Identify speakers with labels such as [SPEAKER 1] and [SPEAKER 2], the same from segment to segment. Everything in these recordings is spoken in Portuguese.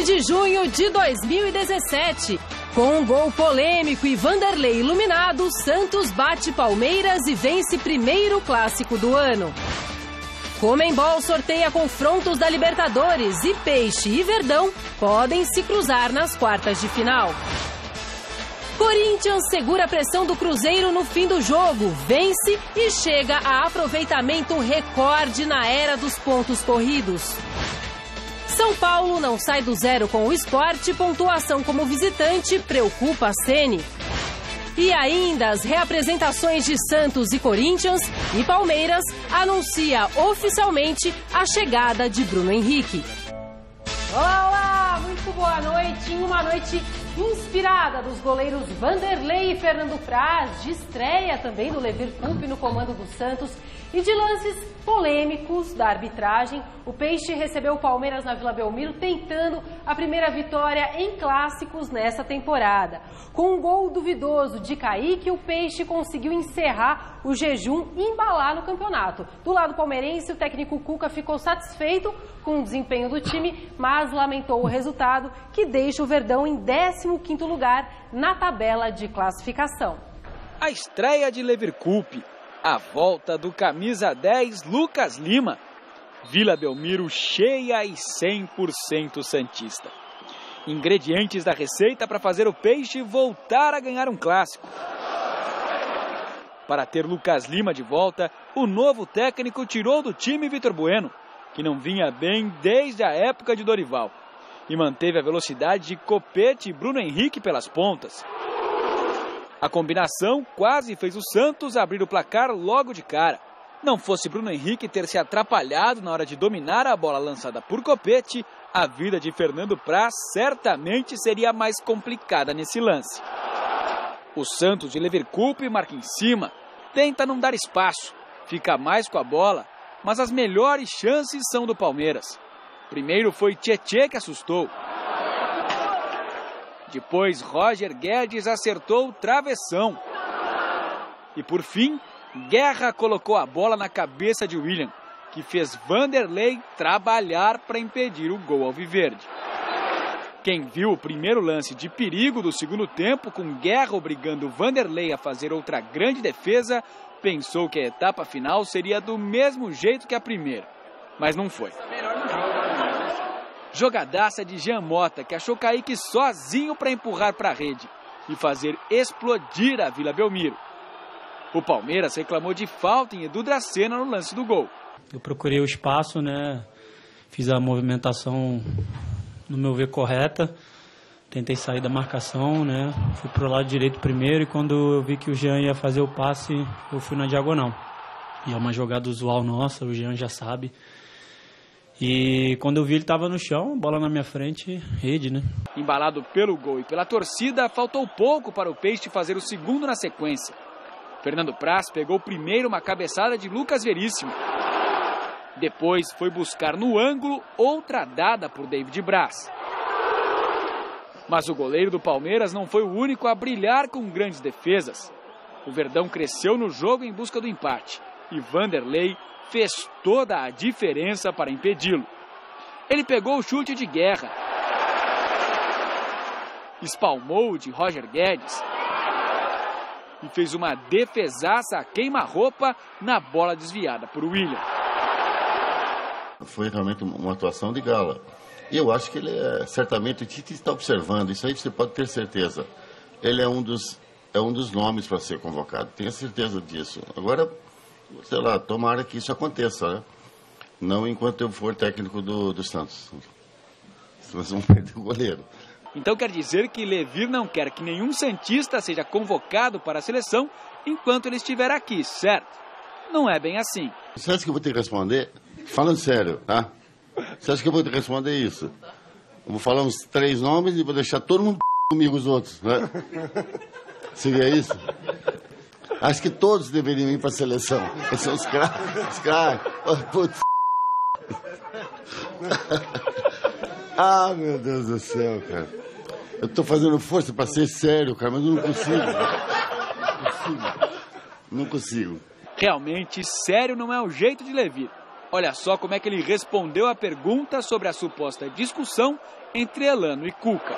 [SPEAKER 1] de junho de 2017. Com um gol polêmico e Vanderlei iluminado, Santos bate Palmeiras e vence primeiro clássico do ano. Conmebol sorteia confrontos da Libertadores e Peixe e Verdão podem se cruzar nas quartas de final. Corinthians segura a pressão do Cruzeiro no fim do jogo, vence e chega a aproveitamento recorde na era dos pontos corridos. São Paulo não sai do zero com o Sport, pontuação como visitante preocupa a Ceni. E ainda as reapresentações de Santos e Corinthians e Palmeiras anuncia oficialmente a chegada de Bruno Henrique. Olá, olá, muito boa noite. Em uma noite inspirada dos goleiros Vanderlei e Fernando Praz, de estreia também do Levir Coupe no comando do Santos e de lances polêmicos da arbitragem, o Peixe recebeu o Palmeiras na Vila Belmiro tentando a primeira vitória em clássicos nessa temporada. Com um gol duvidoso de Kaique, o Peixe conseguiu encerrar o jejum e embalar no campeonato. Do lado palmeirense, o técnico Cuca ficou satisfeito com o desempenho do time, mas lamentou o resultado que deixa o Verdão em 15º lugar na tabela de classificação.
[SPEAKER 2] A estreia de Levir Coupe, a volta do camisa 10 Lucas Lima. Vila Belmiro cheia e 100% santista. Ingredientes da receita para fazer o Peixe voltar a ganhar um clássico. Para ter Lucas Lima de volta, o novo técnico tirou do time Vitor Bueno, que não vinha bem desde a época de Dorival, e manteve a velocidade de Copete e Bruno Henrique pelas pontas. A combinação quase fez o Santos abrir o placar logo de cara. Não fosse Bruno Henrique ter se atrapalhado na hora de dominar a bola lançada por Copete, a vida de Fernando Praz certamente seria mais complicada nesse lance. O Santos de Levir Coupe marca em cima, tenta não dar espaço, fica mais com a bola, mas as melhores chances são do Palmeiras. Primeiro foi Tietê que assustou. Depois Roger Guedes acertou o travessão. E por fim, Guerra colocou a bola na cabeça de William, que fez Vanderlei trabalhar para impedir o gol alviverde. Quem viu o primeiro lance de perigo do segundo tempo, com Guerra obrigando Vanderlei a fazer outra grande defesa, pensou que a etapa final seria do mesmo jeito que a primeira. Mas não foi. Jogadaça de Jean Mota, que achou Kaique sozinho para empurrar para a rede e fazer explodir a Vila Belmiro. O Palmeiras reclamou de falta em Edu Dracena no lance do gol.
[SPEAKER 3] Eu procurei o espaço, né? Fiz a movimentação, no meu ver, correta. Tentei sair da marcação, né? Fui pro lado direito primeiro e quando eu vi que o Jean ia fazer o passe, eu fui na diagonal. E é uma jogada usual nossa, o Jean já sabe. E quando eu vi ele estava no chão, bola na minha frente, rede, né?
[SPEAKER 2] Embalado pelo gol e pela torcida, faltou pouco para o Peixe fazer o segundo na sequência. Fernando Praz pegou primeiro uma cabeçada de Lucas Veríssimo. Depois foi buscar no ângulo outra dada por David Braz. Mas o goleiro do Palmeiras não foi o único a brilhar com grandes defesas. O Verdão cresceu no jogo em busca do empate e Vanderlei fez toda a diferença para impedi-lo. Ele pegou o chute de Guerra, espalmou o de Roger Guedes e fez uma defesaça a queima-roupa na bola desviada por William.
[SPEAKER 4] Foi realmente uma atuação de gala. E eu acho que ele certamente o Tite está observando, isso aí você pode ter certeza. Ele é um dos nomes para ser convocado, tenha certeza disso. Agora, sei lá, tomara que isso aconteça, né? Não enquanto eu for técnico do Santos. Nós vamos perder o goleiro.
[SPEAKER 2] Então quer dizer que Levir não quer que nenhum santista seja convocado para a seleção enquanto ele estiver aqui, certo? Não é bem assim.
[SPEAKER 4] Você acha que eu vou ter que responder? Falando sério, tá? Você acha que eu vou ter que responder isso? Eu vou falar uns 3 nomes e vou deixar todo mundo comigo os outros, né? Seria isso? Acho que todos deveriam ir para a seleção. Esses são os craques. Oh, putz. Ah, meu Deus do céu, cara. Eu tô fazendo força para ser sério, cara, mas eu não consigo. Não consigo.
[SPEAKER 2] Realmente, sério não é o jeito de Levir. Olha só como é que ele respondeu a pergunta sobre a suposta discussão entre Elano e Cuca.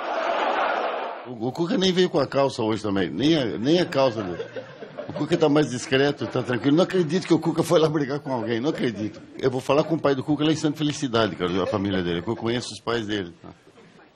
[SPEAKER 4] O Cuca nem veio com a calça hoje também, nem a calça dele. O Cuca está mais discreto, está tranquilo. Não acredito que o Cuca foi lá brigar com alguém, não acredito. Eu vou falar com o pai do Cuca lá em Santa Felicidade, cara, a família dele, eu conheço os pais dele.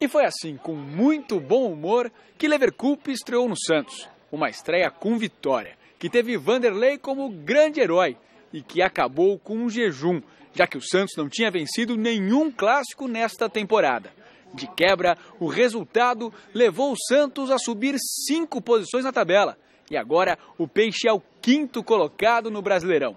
[SPEAKER 2] E foi assim, com muito bom humor, que Leverkusen estreou no Santos. Uma estreia com vitória, que teve Vanderlei como grande herói e que acabou com um jejum, já que o Santos não tinha vencido nenhum clássico nesta temporada. De quebra, o resultado levou o Santos a subir 5 posições na tabela. E agora o Peixe é o 5º colocado no Brasileirão.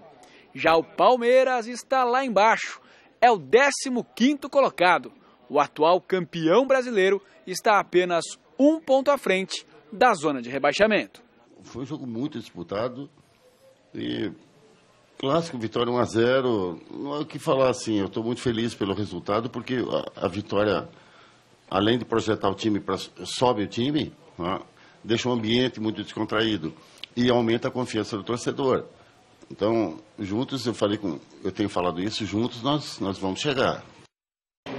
[SPEAKER 2] Já o Palmeiras está lá embaixo, é o 15º colocado. O atual campeão brasileiro está apenas 1 ponto à frente da zona de rebaixamento.
[SPEAKER 4] Foi um jogo muito disputado e clássico, vitória 1-0. Não há o que falar assim, eu estou muito feliz pelo resultado, porque a vitória, além de projetar o time, sobe o time, né, deixa um ambiente muito descontraído e aumenta a confiança do torcedor. Então, juntos, eu tenho falado isso, juntos nós vamos chegar.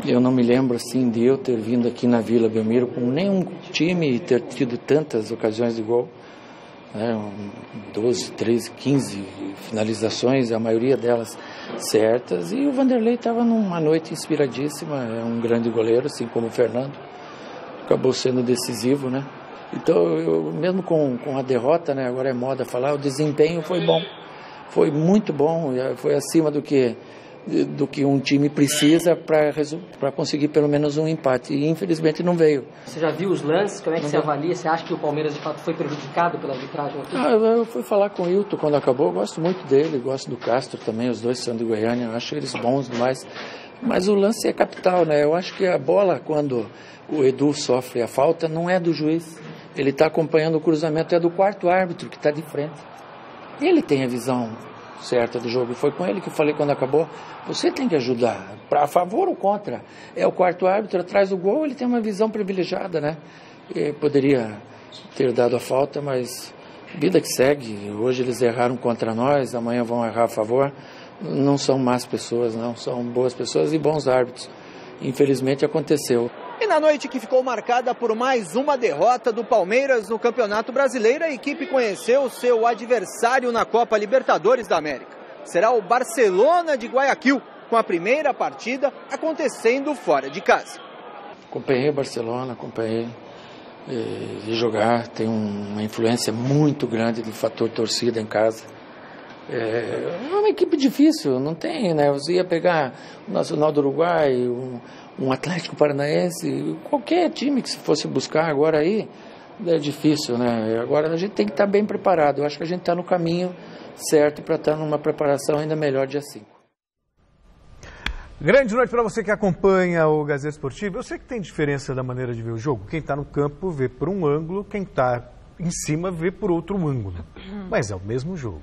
[SPEAKER 5] Eu não me lembro assim de eu ter vindo aqui na Vila Belmiro com nenhum time e ter tido tantas ocasiões de gol. 12, 13, 15 finalizações, a maioria delas certas. E o Vanderlei estava numa noite inspiradíssima, é um grande goleiro, assim como o Fernando. Acabou sendo decisivo, né? Então, mesmo com a derrota, né, agora é moda falar, o desempenho foi bom. Foi muito bom, foi acima do que um time precisa para conseguir pelo menos um empate. E infelizmente não veio.
[SPEAKER 6] Você já viu os lances? Como é que você avalia? Você acha que o Palmeiras de fato foi prejudicado pela arbitragem aqui?
[SPEAKER 5] Eu fui falar com o Hilton quando acabou. Eu gosto muito dele, gosto do Castro também. Os dois são de Goiânia. Eu acho eles bons demais. Mas o lance é capital, né? Eu acho que a bola, quando o Edu sofre a falta, não é do juiz. Ele está acompanhando o cruzamento, é do quarto árbitro que está de frente. Ele tem a visão certa do jogo. Foi com ele que eu falei quando acabou. Você tem que ajudar, a favor ou contra. É o quarto árbitro atrás do gol, ele tem uma visão privilegiada, né? E poderia ter dado a falta, mas vida que segue. Hoje eles erraram contra nós, amanhã vão errar a favor. Não são más pessoas, não. São boas pessoas e bons árbitros. Infelizmente aconteceu.
[SPEAKER 7] E na noite que ficou marcada por mais uma derrota do Palmeiras no Campeonato Brasileiro, a equipe conheceu seu adversário na Copa Libertadores da América. Será o Barcelona de Guayaquil, com a primeira partida acontecendo fora de casa.
[SPEAKER 5] Acompanhei o Barcelona, de jogar, tem uma influência muito grande do fator torcida em casa. É uma equipe difícil, não tem, né? Você ia pegar o Nacional do Uruguai, um Atlético Paranaense, qualquer time que se fosse buscar agora aí, é difícil, né? Agora a gente tem que estar bem preparado. Eu acho que a gente está no caminho certo para estar numa preparação ainda melhor dia 5.
[SPEAKER 8] Grande noite para você que acompanha o Gazeta Esportiva. Eu sei que tem diferença da maneira de ver o jogo. Quem está no campo vê por um ângulo, quem está em cima vê por outro ângulo. Mas é o mesmo jogo.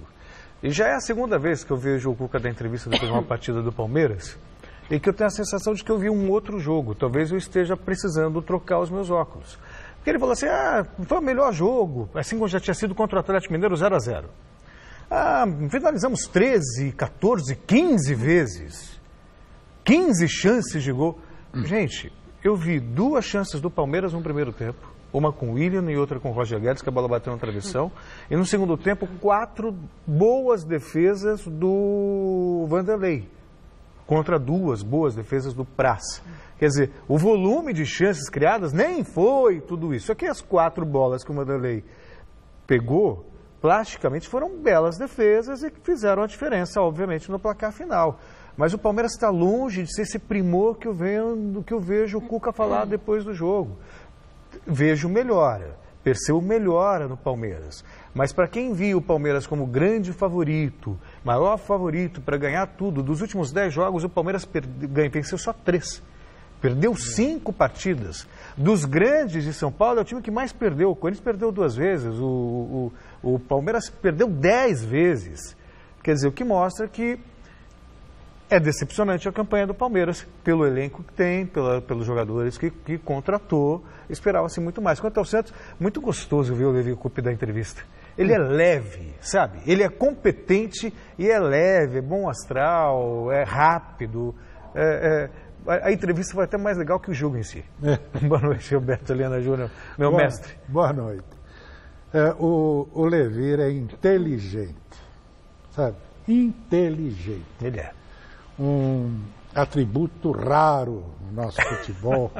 [SPEAKER 8] E já é a segunda vez que eu vejo o Cuca dar entrevista depois de uma partida do Palmeiras e que eu tenho a sensação de que eu vi um outro jogo. Talvez eu esteja precisando trocar os meus óculos. Porque ele falou assim, foi o melhor jogo, assim como já tinha sido contra o Atlético Mineiro 0-0. Finalizamos 13, 14, 15 vezes. 15 chances de gol. Gente, eu vi 2 chances do Palmeiras no primeiro tempo. Uma com o William e outra com o Roger Guedes, que a bola bateu na travessão. E no segundo tempo, 4 boas defesas do Vanderlei. Contra 2 boas defesas do Praz. Quer dizer, o volume de chances criadas nem foi tudo isso. Só que as 4 bolas que o Vanderlei pegou, plasticamente foram belas defesas e que fizeram a diferença, obviamente, no placar final. Mas o Palmeiras está longe de ser esse primor que eu vejo o Cuca falar depois do jogo. Vejo melhora, percebo melhora no Palmeiras. Mas para quem viu o Palmeiras como grande favorito, maior favorito para ganhar tudo, dos últimos 10 jogos o Palmeiras venceu só 3. Perdeu 5 partidas. Dos grandes de São Paulo é o time que mais perdeu. O Corinthians perdeu 2 vezes, o Palmeiras perdeu 10 vezes. Quer dizer, o que mostra que é decepcionante a campanha do Palmeiras, pelo elenco que tem, pelos jogadores que contratou, esperava-se muito mais. Quanto ao Santos, muito gostoso ver o Leverkusen dar entrevista. Ele é leve, sabe? Ele é competente e é leve, é bom astral, é rápido. A entrevista foi até mais legal que o jogo em si. Boa noite, Roberto Helena Júnior, meu mestre.
[SPEAKER 9] Boa noite. O Levir é inteligente, sabe? Inteligente.
[SPEAKER 8] Ele é.
[SPEAKER 9] Um atributo raro no nosso futebol.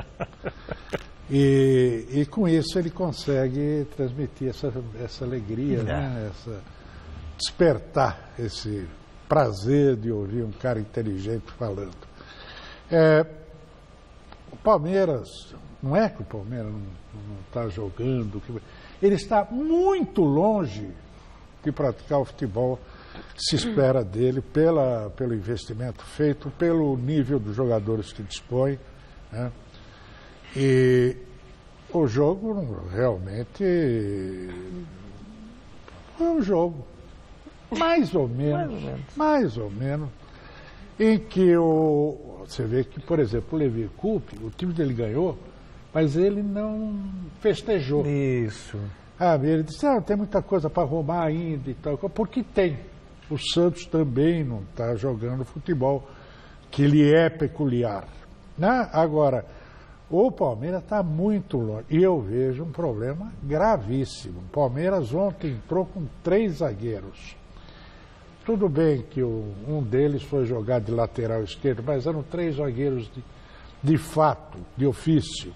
[SPEAKER 9] E com isso ele consegue transmitir essa alegria, né? Despertar esse prazer de ouvir um cara inteligente falando. O Palmeiras, não é que o Palmeiras não está jogando, ele está muito longe de praticar o futebol que se espera dele pelo investimento feito, pelo nível dos jogadores que dispõe, né? E o jogo realmente foi um jogo mais ou menos, em que você vê que, por exemplo, o Levi Coupe, o time dele ganhou, mas ele não festejou.
[SPEAKER 8] Isso.
[SPEAKER 9] Ele disse, tem muita coisa para arrumar ainda e tal, porque tem. O Santos também não está jogando futebol, que lhe é peculiar, né? Agora, o Palmeiras está muito longe. E eu vejo um problema gravíssimo. O Palmeiras ontem entrou com 3 zagueiros. Tudo bem que um deles foi jogado de lateral esquerdo, mas eram 3 zagueiros de fato, de ofício.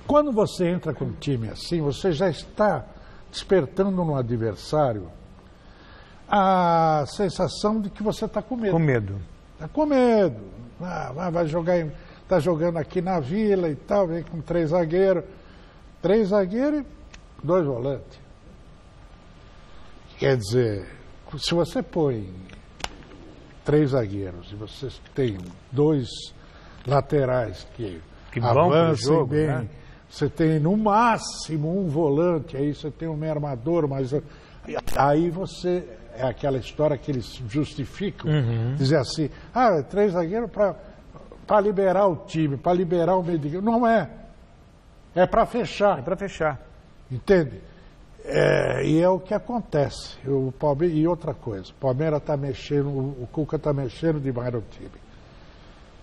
[SPEAKER 9] Quando você entra com um time assim, você já está despertando no adversário a sensação de que você está com medo.
[SPEAKER 8] Com medo.
[SPEAKER 9] Está com medo. Vai jogar, está jogando aqui na Vila e tal, vem com 3 zagueiros. 3 zagueiros e 2 volantes. Quer dizer, se você põe 3 zagueiros e você tem 2 laterais que avancem jogo, bem, né? Você tem no máximo um volante, aí você tem um meio armador, mas aí você... É aquela história que eles justificam, dizer assim, 3 zagueiros para liberar o time, para liberar o meio de campo. Não é. É para fechar.
[SPEAKER 8] É para fechar.
[SPEAKER 9] Entende? E é o que acontece. O Palmeiras, e outra coisa, o Palmeiras está mexendo, o Cuca está mexendo demais no time.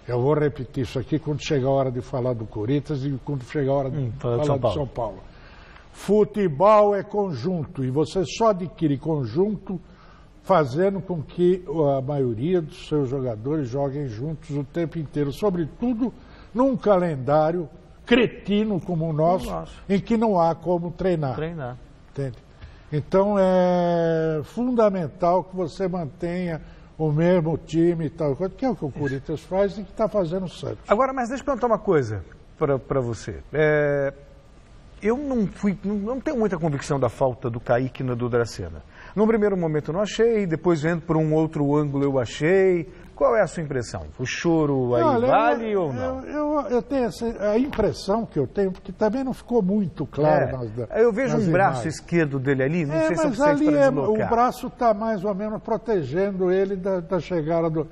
[SPEAKER 9] Eu vou repetir isso aqui quando chegar a hora de falar do Corinthians e quando chegar a hora de falar do São Paulo. Futebol é conjunto e você só adquire conjunto fazendo com que a maioria dos seus jogadores joguem juntos o tempo inteiro, sobretudo num calendário cretino como o nosso, em que não há como treinar. Entende? Então é fundamental que você mantenha o mesmo time e tal, que é o que o Corinthians faz e que está fazendo o Santos.
[SPEAKER 8] Agora, mas deixa eu perguntar uma coisa para você. Eu não tenho muita convicção da falta do Kaique no do Dracena. No primeiro momento eu não achei, depois vendo por um outro ângulo eu achei. Qual é a sua impressão? O choro aí vale ou não?
[SPEAKER 9] Eu tenho a impressão que eu tenho, porque também não ficou muito claro.
[SPEAKER 8] Eu vejo um braço esquerdo dele ali, não sei se é suficiente para deslocar.
[SPEAKER 9] O braço está mais ou menos protegendo ele da chegada do...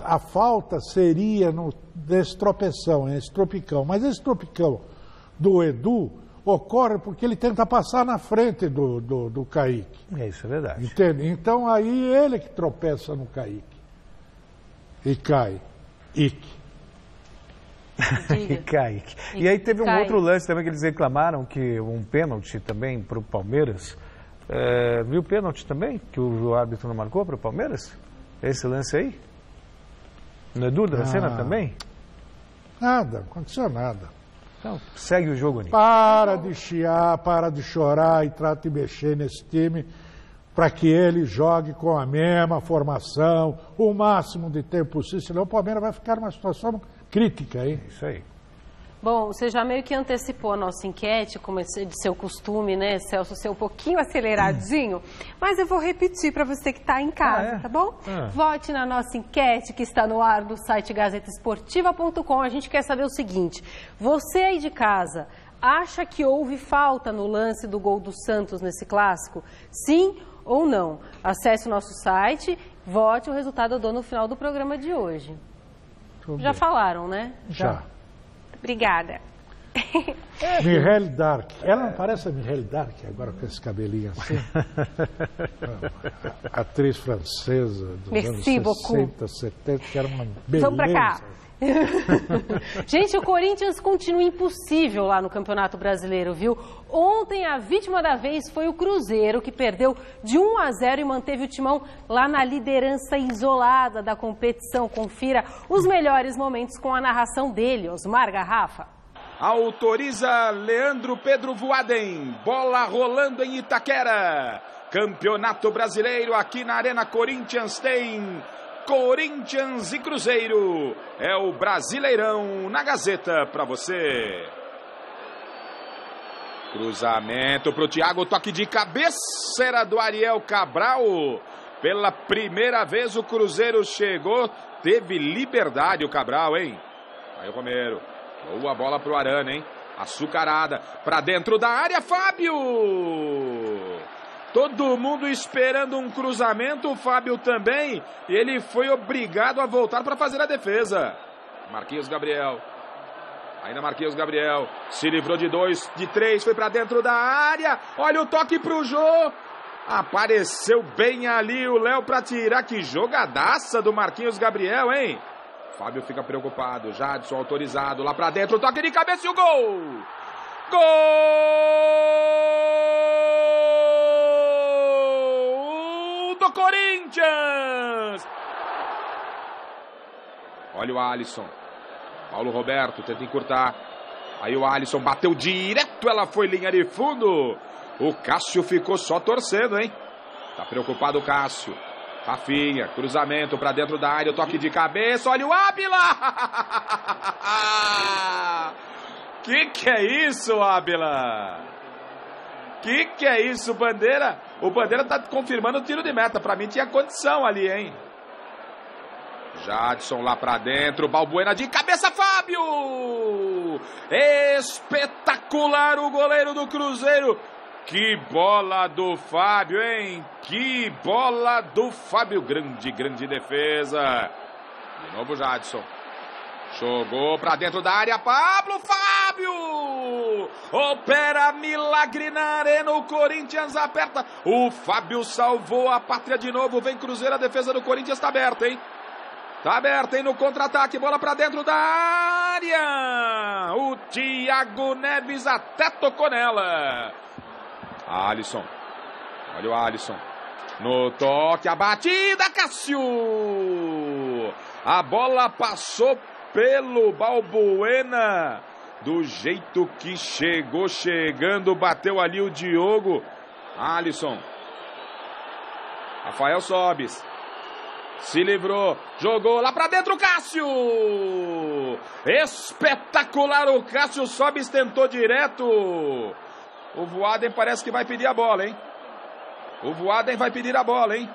[SPEAKER 9] A falta seria nesse tropeção, nesse tropicão. Mas esse tropicão do Edu ocorre porque ele tenta passar na frente do Kaique.
[SPEAKER 8] Isso é verdade.
[SPEAKER 9] Entende? Então aí ele que tropeça no Kaique. E cai. E
[SPEAKER 8] Kaique. E aí teve um outro lance também que eles reclamaram, que um pênalti também para o Palmeiras. Viu o pênalti também? Que o árbitro não marcou para o Palmeiras? Esse lance aí? No Edu Dracena também?
[SPEAKER 9] Nada, aconteceu nada.
[SPEAKER 8] Então, segue o jogo, Nico.
[SPEAKER 9] Para de chiar, para de chorar e trata de mexer nesse time para que ele jogue com a mesma formação, o máximo de tempo possível, senão o Palmeiras vai ficar numa situação crítica, hein?
[SPEAKER 8] Isso aí.
[SPEAKER 1] Bom, você já meio que antecipou a nossa enquete, como é de seu costume, né, Celso, ser um pouquinho aceleradinho, mas eu vou repetir para você que está em casa, tá bom? Vote na nossa enquete que está no ar do site GazetaEsportiva.com. A gente quer saber o seguinte, você aí de casa, acha que houve falta no lance do gol do Santos nesse clássico? Sim ou não? Acesse o nosso site, vote, o resultado eu dou no final do programa de hoje. Já falaram, né?
[SPEAKER 9] Já.
[SPEAKER 1] Obrigada.
[SPEAKER 9] Mireille Darc. Ela não parece a Mireille Darc agora com esse cabelinho assim? Atriz francesa dos anos 60, 70, que era uma beleza.
[SPEAKER 1] Vamos pra cá. Gente, o Corinthians continua impossível lá no Campeonato Brasileiro, viu? Ontem a vítima da vez foi o Cruzeiro, que perdeu de 1-0 e manteve o timão lá na liderança isolada da competição. Confira os melhores momentos com a narração dele, Osmar Garrafa.
[SPEAKER 10] Autoriza Leandro Pedro Voaden, bola rolando em Itaquera. Campeonato Brasileiro aqui na Arena Corinthians tem Corinthians e Cruzeiro. É o Brasileirão na Gazeta para você. Cruzamento para o Thiago, toque de cabeça era do Ariel Cabral. Pela primeira vez o Cruzeiro chegou, teve liberdade o Cabral, hein? Aí o Romero, boa bola para o Arana, hein? Açucarada, para dentro da área, Fábio! Todo mundo esperando um cruzamento, o Fábio também, e ele foi obrigado a voltar para fazer a defesa. Marquinhos Gabriel, ainda Marquinhos Gabriel, se livrou de 2, de 3, foi para dentro da área, olha o toque pro Jô, apareceu bem ali o Léo para tirar, que jogadaça do Marquinhos Gabriel, hein? Fábio fica preocupado, Jadson autorizado, lá para dentro, toque de cabeça e o gol! Gol do Corinthians! Olha o Alisson, Paulo Roberto tenta encurtar, aí o Alisson bateu direto, ela foi linha de fundo, o Cássio ficou só torcendo, hein? Tá preocupado o Cássio. Rafinha, cruzamento para dentro da área, o toque de cabeça, olha o Ábila! Que é isso, Ábila? Que é isso, Bandeira? O Bandeira tá confirmando o tiro de meta, para mim tinha condição ali, hein? Jadson lá para dentro, Balbuena de cabeça, Fábio! Espetacular o goleiro do Cruzeiro! Que bola do Fábio, hein? Que bola do Fábio. Grande defesa. De novo Jadson. Jogou pra dentro da área. Pablo Fábio! Opera milagre na arena. O Corinthians aperta. O Fábio salvou a pátria de novo. Vem Cruzeiro. A defesa do Corinthians tá aberta, hein? Tá aberta, hein? No contra-ataque. Bola pra dentro da área. O Thiago Neves até tocou nela. Alisson, olha o Alisson, no toque, a batida, Cássio, a bola passou pelo Balbuena, do jeito que chegando, bateu ali o Diogo, Alisson, Rafael Sobis, se livrou, jogou lá pra dentro, Cássio, espetacular o Cássio, Sobis tentou direto. O Voaden parece que vai pedir a bola, hein? O Voaden vai pedir a bola, hein?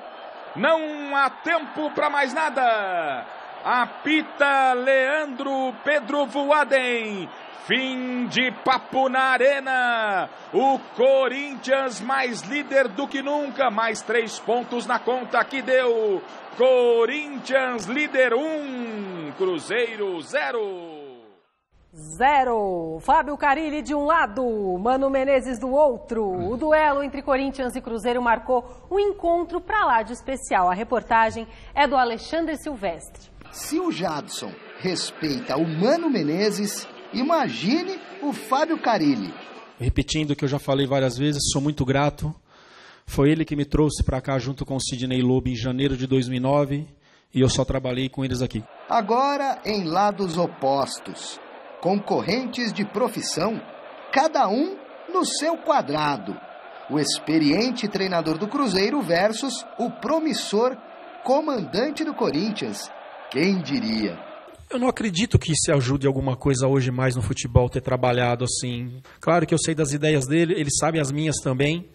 [SPEAKER 10] Não há tempo para mais nada. Apita Leandro Pedro Voaden. Fim de papo na arena. O Corinthians mais líder do que nunca. Mais 3 pontos na conta que deu. Corinthians líder 1. Cruzeiro 0.
[SPEAKER 1] Fábio Carille de um lado, Mano Menezes do outro. O duelo entre Corinthians e Cruzeiro marcou um encontro pra lá de especial. A reportagem é do Alexandre Silvestre.
[SPEAKER 11] Se o Jadson respeita o Mano Menezes, imagine o Fábio Carille.
[SPEAKER 12] Repetindo o que eu já falei várias vezes, sou muito grato. Foi ele que me trouxe para cá junto com o Sidney Lobo em janeiro de 2009 e eu só trabalhei com eles aqui.
[SPEAKER 11] Agora em lados opostos. Concorrentes de profissão, cada um no seu quadrado. O experiente treinador do Cruzeiro versus o promissor comandante do Corinthians. Quem diria?
[SPEAKER 12] Eu não acredito que isso ajude alguma coisa hoje mais no futebol, ter trabalhado assim. Claro que eu sei das ideias dele, ele sabe as minhas também,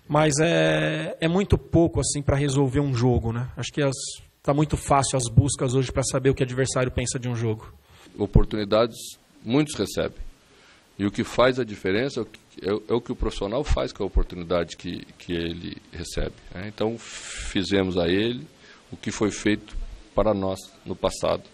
[SPEAKER 12] mas é muito pouco assim para resolver um jogo, né? Acho que tá muito fácil as buscas hoje para saber o que o adversário pensa de um jogo.
[SPEAKER 13] Oportunidades muitos recebem. E o que faz a diferença é o que o profissional faz com a oportunidade que ele recebe. Então, fizemos a ele o que foi feito para nós no passado.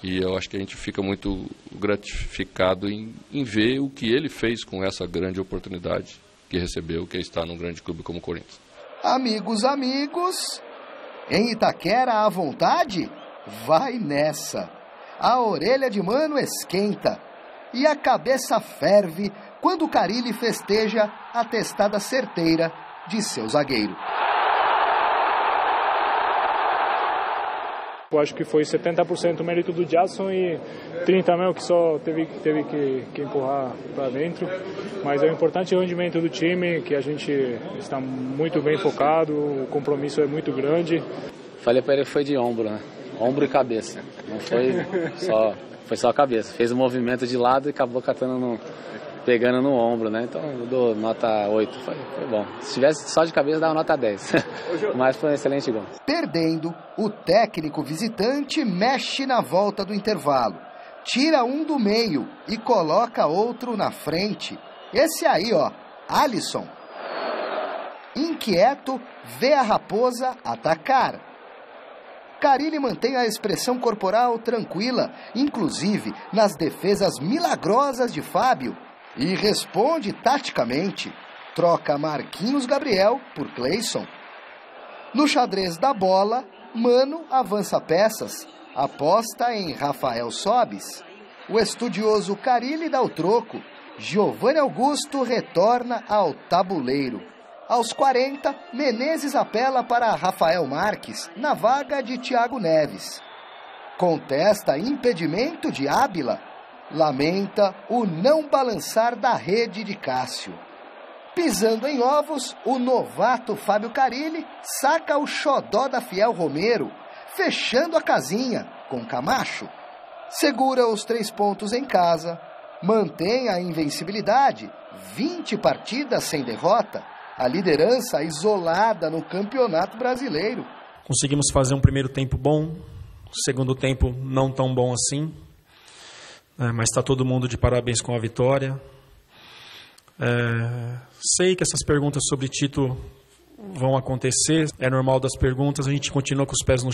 [SPEAKER 13] E eu acho que a gente fica muito gratificado em ver o que ele fez com essa grande oportunidade que recebeu, que é estar num grande clube como o Corinthians.
[SPEAKER 11] Amigos, em Itaquera à vontade? Vai nessa. A orelha de Mano esquenta e a cabeça ferve quando o Carille festeja a testada certeira de seu zagueiro.
[SPEAKER 14] Eu acho que foi 70% mérito do Jadson e 30% meu que só teve que empurrar para dentro. Mas o importante é o rendimento do time, que a gente está muito bem focado, o compromisso é muito grande.
[SPEAKER 15] Falei para ele que foi de ombro, né? Ombro e cabeça. Não foi só a cabeça. Fez o movimento de lado e acabou pegando no ombro, né? Então eu dou nota 8. Foi bom. Se tivesse só de cabeça, dava nota 10. Mas foi um excelente gol.
[SPEAKER 11] Perdendo, o técnico visitante mexe na volta do intervalo. Tira um do meio e coloca outro na frente. Esse aí, ó, Alisson. Inquieto, vê a raposa atacar. Carille mantém a expressão corporal tranquila, inclusive nas defesas milagrosas de Fábio. E responde taticamente. Troca Marquinhos Gabriel por Cleison. No xadrez da bola, Mano avança peças. Aposta em Rafael Sobis. O estudioso Carille dá o troco. Giovanni Augusto retorna ao tabuleiro. Aos 40, Menezes apela para Rafael Marques na vaga de Thiago Neves. Contesta impedimento de Ábila. Lamenta o não balançar da rede de Cássio. Pisando em ovos, o novato Fábio Carille saca o xodó da Fiel Romero, fechando a casinha com Camacho. Segura os 3 pontos em casa, mantém a invencibilidade, 20 partidas sem derrota, a liderança isolada no Campeonato Brasileiro.
[SPEAKER 12] Conseguimos fazer um primeiro tempo bom, segundo tempo não tão bom assim. Mas está todo mundo de parabéns com a vitória. Sei que essas perguntas sobre título vão acontecer. É normal das perguntas. A gente continua com os pés no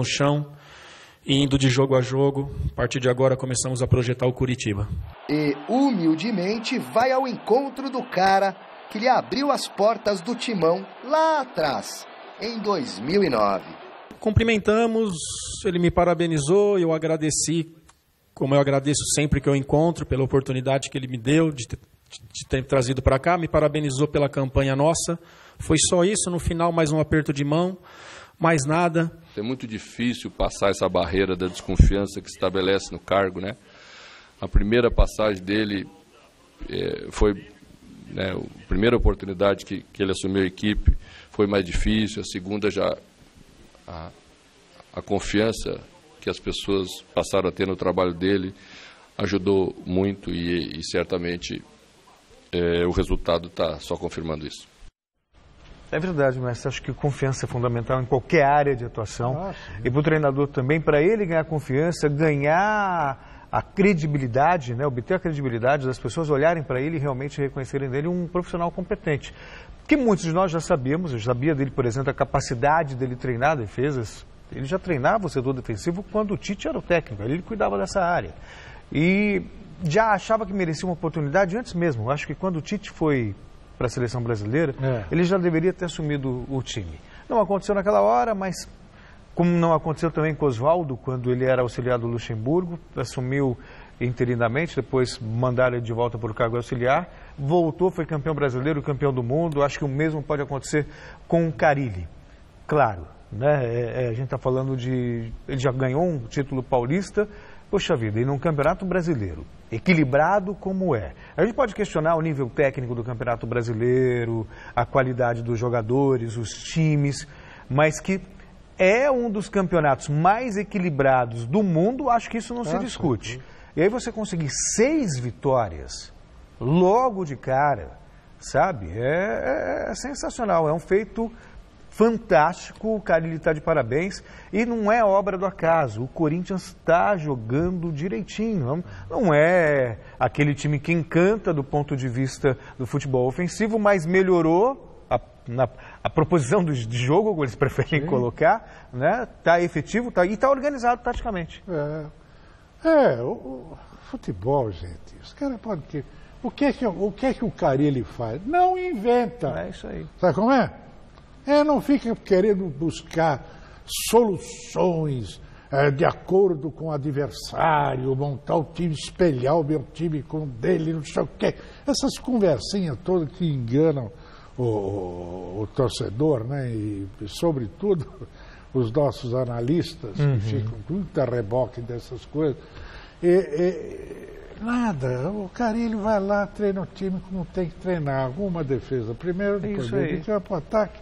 [SPEAKER 12] chão e indo de jogo a jogo. A partir de agora começamos a projetar o Curitiba.
[SPEAKER 11] E humildemente vai ao encontro do cara que lhe abriu as portas do Timão lá atrás, em 2009.
[SPEAKER 12] Cumprimentamos, ele me parabenizou, eu agradeci. Como eu agradeço sempre que eu encontro, pela oportunidade que ele me deu de ter trazido para cá, me parabenizou pela campanha nossa. Foi só isso, no final mais um aperto de mão, mais nada.
[SPEAKER 13] É muito difícil passar essa barreira da desconfiança que se estabelece no cargo, né? A primeira passagem dele foi, né, a primeira oportunidade que ele assumiu a equipe foi mais difícil, a segunda já a confiança que as pessoas passaram a ter no trabalho dele ajudou muito e certamente o resultado está só confirmando isso.
[SPEAKER 8] É verdade, mas acho que confiança é fundamental em qualquer área de atuação. E para o treinador também, para ele ganhar confiança, ganhar a credibilidade, né, obter a credibilidade das pessoas olharem para ele e realmente reconhecerem nele um profissional competente. Que muitos de nós já sabíamos, eu sabia dele, por exemplo, a capacidade dele treinar defesas. Ele já treinava o setor defensivo quando o Tite era o técnico, ele cuidava dessa área. E já achava que merecia uma oportunidade antes mesmo. Acho que quando o Tite foi para a seleção brasileira, ele já deveria ter assumido o time. Não aconteceu naquela hora, mas como não aconteceu também com Oswaldo, quando ele era auxiliar do Luxemburgo, assumiu interinamente, depois mandaram ele de volta para o cargo auxiliar, voltou, foi campeão brasileiro, campeão do mundo. Acho que o mesmo pode acontecer com o Carille. Claro, né? A gente está falando de... Ele já ganhou um título paulista, poxa vida, e num campeonato brasileiro, equilibrado como é. A gente pode questionar o nível técnico do campeonato brasileiro, a qualidade dos jogadores, os times, mas que é um dos campeonatos mais equilibrados do mundo, acho que isso não se discute. E aí você conseguir 6 vitórias logo de cara, sabe? É sensacional, é um feito fantástico. O Carille está de parabéns e não é obra do acaso. O Corinthians está jogando direitinho. Não é aquele time que encanta do ponto de vista do futebol ofensivo, mas melhorou a proposição de jogo, como eles preferem colocar, né? Está efetivo e está organizado taticamente.
[SPEAKER 9] O futebol, gente, os caras podem ter... O que é que o Carille faz? Não inventa.
[SPEAKER 8] É isso aí.
[SPEAKER 9] Sabe como é? Não fica querendo buscar soluções de acordo com o adversário, montar o time, espelhar o meu time com o dele, não sei o quê. Essas conversinhas todas que enganam o torcedor, né? E, sobretudo, os nossos analistas, que ficam com muita reboque dessas coisas. Nada, o Carille vai lá, treina o time como tem que treinar. Alguma defesa primeiro, depois vai para o ataque.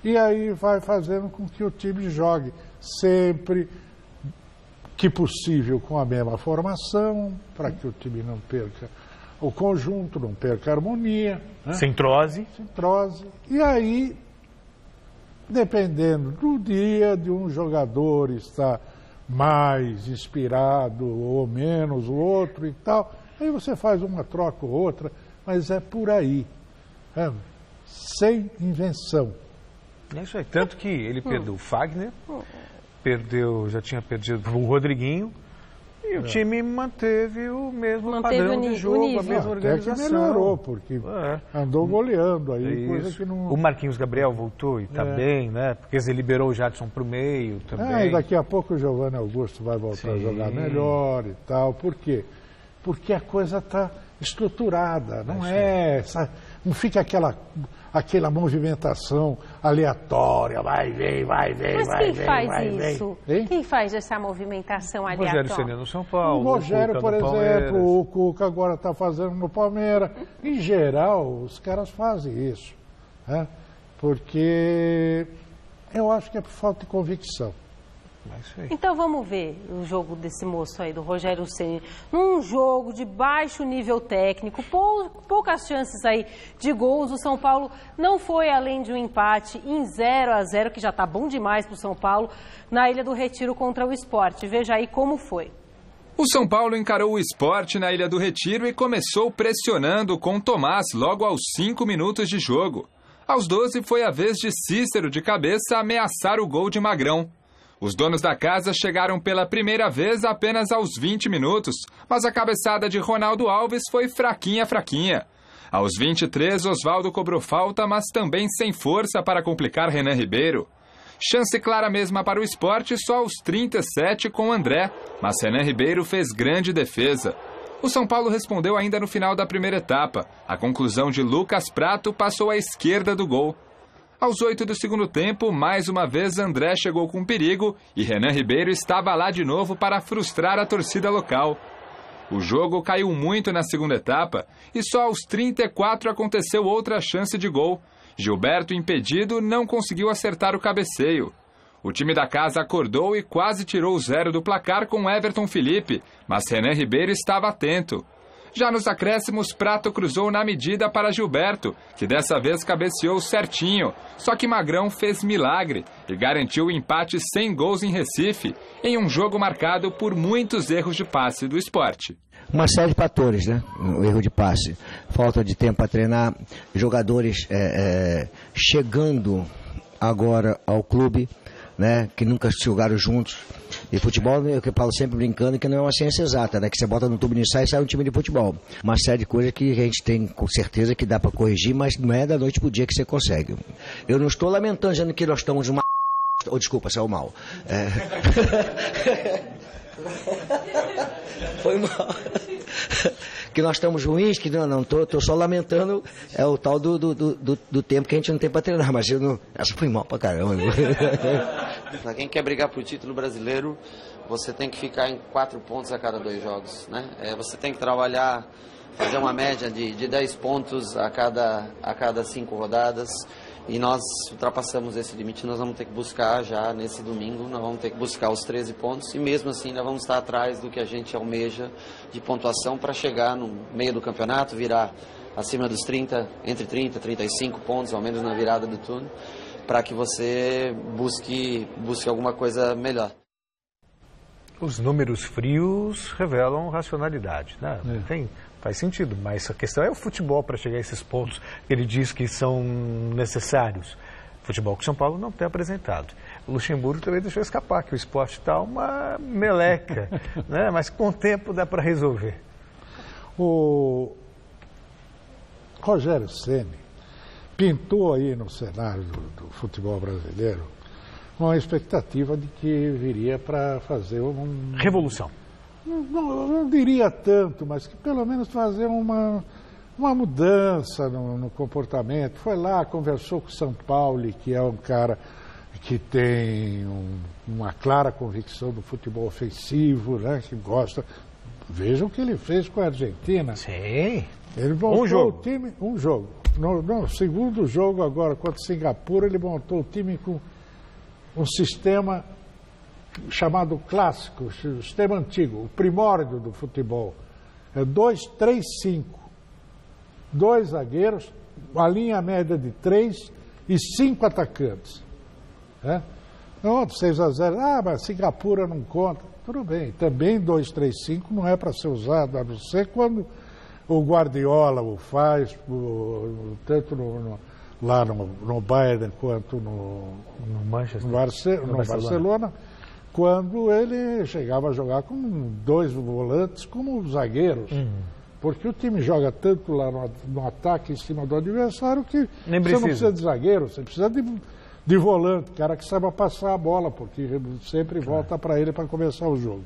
[SPEAKER 9] E aí vai fazendo com que o time jogue sempre que possível com a mesma formação, para que o time não perca o conjunto, não perca a harmonia. Né?
[SPEAKER 8] Sem trose.
[SPEAKER 9] E aí, dependendo do dia, de um jogador estar mais inspirado ou menos o outro e tal, aí você faz uma troca ou outra, mas é por aí, sem invenção.
[SPEAKER 8] É isso aí, tanto que ele perdeu o Fagner, já tinha perdido o Rodriguinho, e o time manteve o mesmo padrão de jogo, a mesma organização.
[SPEAKER 9] Até que melhorou, porque andou goleando aí, coisa que não...
[SPEAKER 8] O Marquinhos Gabriel voltou e está bem, né? Porque ele liberou o Jadson para o meio também.
[SPEAKER 9] E daqui a pouco o Giovanni Augusto vai voltar a jogar melhor e tal. Por quê? Porque a coisa está estruturada, não fica aquela movimentação aleatória, vai, vem.
[SPEAKER 16] Mas quem faz isso? Quem faz essa movimentação aleatória?
[SPEAKER 8] O Rogério Ceni no São Paulo.
[SPEAKER 9] O Rogério, por exemplo, o Cuca agora está fazendo no Palmeiras. Em geral, os caras fazem isso. Né? Porque eu acho que é por falta de convicção.
[SPEAKER 16] Então vamos ver o jogo desse moço aí, do Rogério Ceni. Num jogo de baixo nível técnico, poucas chances aí de gols. O São Paulo não foi além de um empate em 0-0, que já tá bom demais pro São Paulo, na Ilha do Retiro contra o Sport. Veja aí como foi.
[SPEAKER 17] O São Paulo encarou o Sport na Ilha do Retiro e começou pressionando com Tomás logo aos 5 minutos de jogo. Aos 12 foi a vez de Cícero de cabeça ameaçar o gol de Magrão. Os donos da casa chegaram pela primeira vez apenas aos 20 minutos, mas a cabeçada de Ronaldo Alves foi fraquinha. Aos 23, Osvaldo cobrou falta, mas também sem força para complicar Renan Ribeiro. Chance clara mesma para o Sport só aos 37 com André, mas Renan Ribeiro fez grande defesa. O São Paulo respondeu ainda no final da primeira etapa. A conclusão de Lucas Prato passou à esquerda do gol. Aos 8 do segundo tempo, mais uma vez André chegou com perigo e Renan Ribeiro estava lá de novo para frustrar a torcida local. O jogo caiu muito na segunda etapa e só aos 34 aconteceu outra chance de gol. Gilberto, impedido, não conseguiu acertar o cabeceio. O time da casa acordou e quase tirou o 0 do placar com Everton Felipe, mas Renan Ribeiro estava atento. Já nos acréscimos, Prato cruzou na medida para Gilberto, que dessa vez cabeceou certinho. Só que Magrão fez milagre e garantiu o empate sem gols em Recife, em um jogo marcado por muitos erros de passe do Sport.
[SPEAKER 18] Uma série de fatores, né? O erro de passe, falta de tempo para treinar, jogadores chegando agora ao clube, né? Que nunca jogaram juntos. E futebol, eu falo sempre brincando que não é uma ciência exata, né? Que você bota no tubo de ensaio e sai um time de futebol. Uma série de coisas que a gente tem com certeza que dá para corrigir, mas não é da noite pro dia que você consegue. Eu não estou lamentando dizendo que nós estamos uma... desculpa, saiu mal. Foi mal. Que nós estamos ruins, que não tô só lamentando o tal do tempo que a gente não tem para treinar, mas essa foi mal pra caramba.
[SPEAKER 19] Para quem quer brigar pro título brasileiro, você tem que ficar em 4 pontos a cada 2 jogos, né? Você tem que trabalhar, fazer uma média de 10 pontos a cada 5 rodadas. E nós ultrapassamos esse limite, nós vamos ter que buscar já nesse domingo, nós vamos ter que buscar os 13 pontos e mesmo assim nós vamos estar atrás do que a gente almeja de pontuação para chegar no meio do campeonato, virar acima dos 30, entre 30 e 35 pontos, ao menos na virada do turno, para que você busque alguma coisa melhor.
[SPEAKER 8] Os números frios revelam racionalidade, né? Faz sentido, mas a questão é o futebol para chegar a esses pontos que ele diz que são necessários. Futebol que o São Paulo não tem apresentado. O Luxemburgo também deixou escapar que o esporte está uma meleca, né? Mas com o tempo dá para resolver.
[SPEAKER 9] O Rogério Ceni pintou aí no cenário do futebol brasileiro uma expectativa de que viria para fazer
[SPEAKER 8] revolução.
[SPEAKER 9] Não diria tanto, mas que pelo menos fazer uma mudança no comportamento. Foi lá, conversou com o São Paulo, que é um cara que tem uma clara convicção do futebol ofensivo, né, que gosta. Vejam o que ele fez com a Argentina.
[SPEAKER 8] Sim.
[SPEAKER 9] Ele montou o time, um jogo. No segundo jogo agora contra Singapura, ele montou o time com um sistema chamado clássico, sistema antigo, o primórdio do futebol. É 2-3-5. 2 zagueiros, a linha média de 3 e 5 atacantes. Não, 6-0, mas Singapura não conta. Tudo bem, também 2-3-5 não é para ser usado, a não ser quando o Guardiola o faz, tanto lá no Bayern quanto no Barcelona, quando ele chegava a jogar com 2 volantes como zagueiros. Porque o time joga tanto lá no ataque em cima do adversário que você não precisa de zagueiro, você precisa de volante, cara que saiba passar a bola, porque sempre volta para ele para começar o jogo.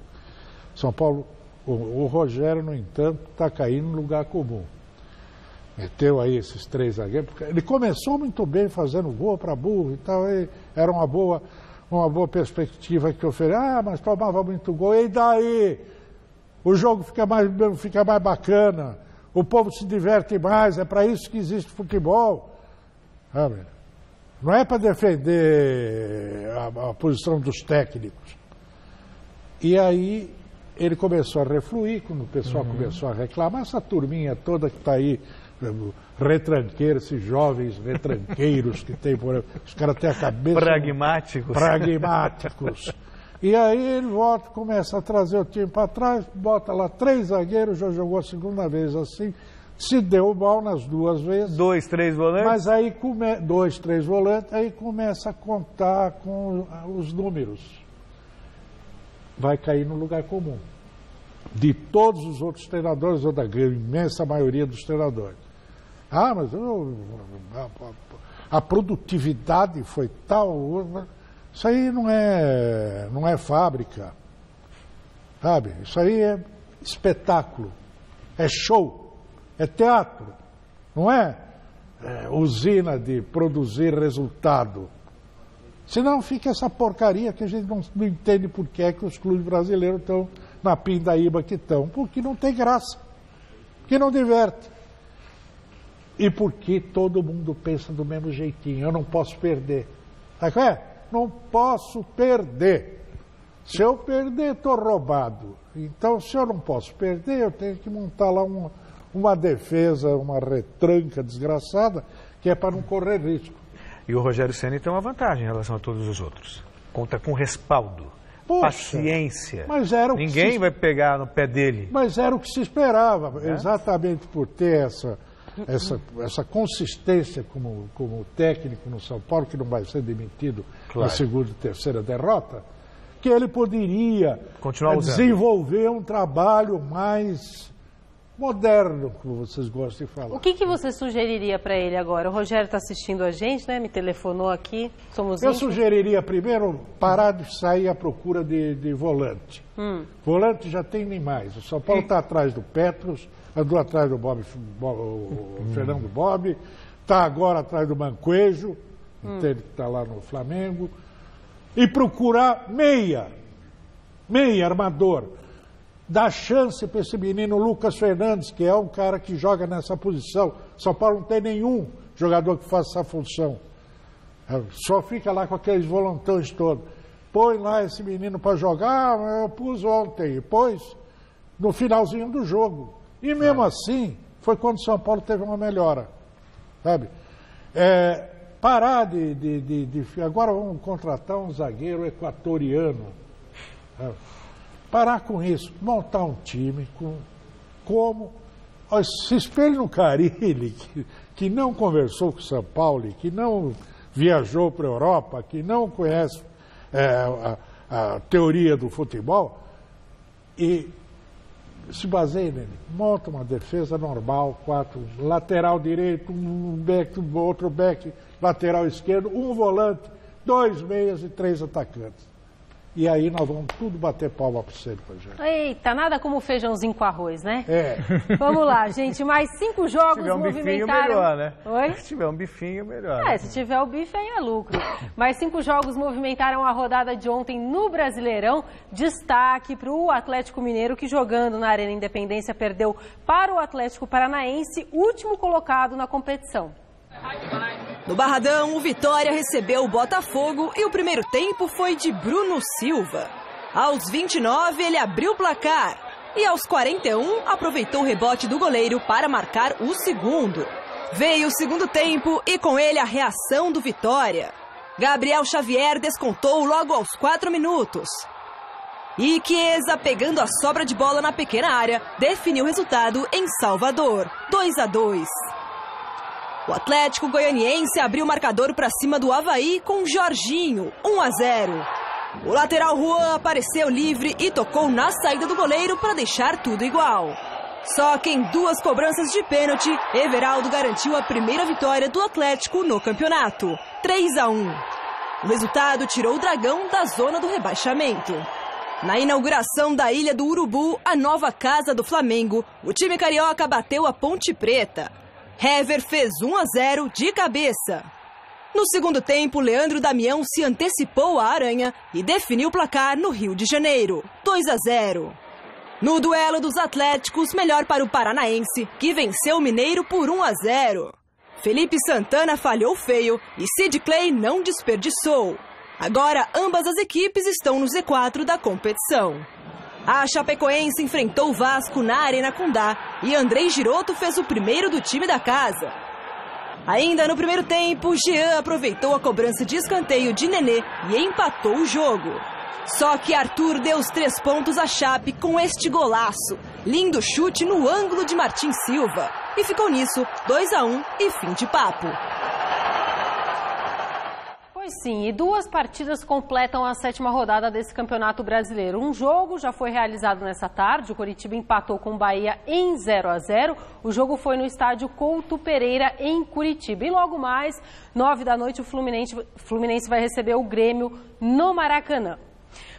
[SPEAKER 9] São Paulo, o Rogério, no entanto, está caindo no lugar comum. Meteu aí esses 3 zagueiros, porque ele começou muito bem fazendo gol para burro e tal, e era uma boa perspectiva que ofereceu. Mas tomava muito gol, e daí? O jogo fica mais bacana, o povo se diverte mais, é para isso que existe futebol. Não é para defender a posição dos técnicos. E aí ele começou a refluir, quando o pessoal começou a reclamar, essa turminha toda que está aí, retranqueiros, esses jovens retranqueiros que tem por aí, os caras têm a cabeça... Pragmáticos. E aí ele volta, começa a trazer o time para trás, bota lá 3 zagueiros, já jogou a segunda vez assim, se deu mal nas 2 vezes.
[SPEAKER 8] 2, 3 volantes?
[SPEAKER 9] Mas aí 2, 3 volantes, aí começa a contar com os números. Vai cair no lugar comum. De todos os outros treinadores, ou da imensa maioria dos treinadores. Mas a produtividade foi tal... Isso aí não é fábrica, sabe? Isso aí é espetáculo, é show, é teatro, não é usina de produzir resultado. Senão fica essa porcaria que a gente não entende por que é que os clubes brasileiros estão na pindaíba que estão. Porque não tem graça, porque não diverte. E porque todo mundo pensa do mesmo jeitinho, eu não posso perder. Sabe qual é? Não posso perder. Se eu perder, estou roubado. Então, se eu não posso perder, eu tenho que montar lá uma defesa, uma retranca desgraçada, que é para não correr risco.
[SPEAKER 8] E o Rogério Ceni tem uma vantagem em relação a todos os outros. Conta com respaldo, paciência.
[SPEAKER 9] Mas era
[SPEAKER 8] Ninguém vai pegar no pé dele.
[SPEAKER 9] Mas era o que se esperava, exatamente por ter essa consistência como técnico no São Paulo, que não vai ser demitido na segunda e terceira derrota, que ele poderia desenvolver um trabalho mais moderno, como vocês gostam de falar.
[SPEAKER 16] O que você sugeriria para ele agora? O Rogério está assistindo a gente, né? Me telefonou aqui,
[SPEAKER 9] Eu sugeriria primeiro parar de sair à procura de volante. Volante já tem nem mais. O São Paulo está atrás do Petros, andou atrás do Fernando Bob, está agora atrás do Manquejo, que está lá no Flamengo, e procurar meia armador. Dá chance para esse menino Lucas Fernandes, que é um cara que joga nessa posição. São Paulo não tem nenhum jogador que faça essa função. Só fica lá com aqueles volantões todos. Põe lá esse menino para jogar, eu pus ontem, pôs no finalzinho do jogo. E mesmo assim, foi quando o São Paulo teve uma melhora. Sabe? Parar agora vamos contratar um zagueiro equatoriano. Parar com isso, montar um time como se espelhe no Carille, que não conversou com o São Paulo, que não viajou para a Europa, que não conhece a teoria do futebol, e se baseia nele. Monta uma defesa normal, 4, lateral direito, um back, outro back, lateral esquerdo, um volante, 2 meias e 3 atacantes. E aí nós vamos tudo bater palma para você, Rogério.
[SPEAKER 16] Eita, nada como feijãozinho com arroz, né?
[SPEAKER 9] É.
[SPEAKER 16] Vamos lá, gente, mais 5 jogos
[SPEAKER 8] se tiver um
[SPEAKER 16] movimentaram...
[SPEAKER 8] bifinho, melhor, né?
[SPEAKER 16] Oi?
[SPEAKER 8] Se tiver um bifinho, melhor.
[SPEAKER 16] Se tiver o bife, aí é lucro. Mais 5 jogos movimentaram a rodada de ontem no Brasileirão. Destaque para o Atlético Mineiro, que jogando na Arena Independência perdeu para o Atlético Paranaense, último colocado na competição.
[SPEAKER 20] No Barradão, o Vitória recebeu o Botafogo e o primeiro tempo foi de Bruno Silva. Aos 29, ele abriu o placar e aos 41, aproveitou o rebote do goleiro para marcar o segundo. Veio o segundo tempo e com ele a reação do Vitória. Gabriel Xavier descontou logo aos 4 minutos. E Chiesa, pegando a sobra de bola na pequena área, definiu o resultado em Salvador, 2-2. O Atlético Goianiense abriu o marcador para cima do Avaí com Jorginho, 1-0. O lateral Juan apareceu livre e tocou na saída do goleiro para deixar tudo igual. Só que em 2 cobranças de pênalti, Everaldo garantiu a primeira vitória do Atlético no campeonato, 3-1. O resultado tirou o Dragão da zona do rebaixamento. Na inauguração da Ilha do Urubu, a nova casa do Flamengo, o time carioca bateu a Ponte Preta. Hever fez 1-0 de cabeça. No segundo tempo, Leandro Damião se antecipou à Aranha e definiu o placar no Rio de Janeiro, 2-0. No duelo dos Atléticos, melhor para o Paranaense, que venceu o Mineiro por 1-0. Felipe Santana falhou feio e Sid Clay não desperdiçou. Agora, ambas as equipes estão no Z4 da competição. A Chapecoense enfrentou o Vasco na Arena Condá e Andrei Giroto fez o primeiro do time da casa. Ainda no primeiro tempo, Jean aproveitou a cobrança de escanteio de Nenê e empatou o jogo. Só que Arthur deu os 3 pontos à Chape com este golaço. Lindo chute no ângulo de Martim Silva. E ficou nisso, 2-1 e fim de papo.
[SPEAKER 16] Pois sim, e 2 partidas completam a 7ª rodada desse Campeonato Brasileiro. Um jogo já foi realizado nessa tarde, o Coritiba empatou com o Bahia em 0-0. O jogo foi no estádio Couto Pereira, em Curitiba. E logo mais, 9 da noite, o Fluminense vai receber o Grêmio no Maracanã.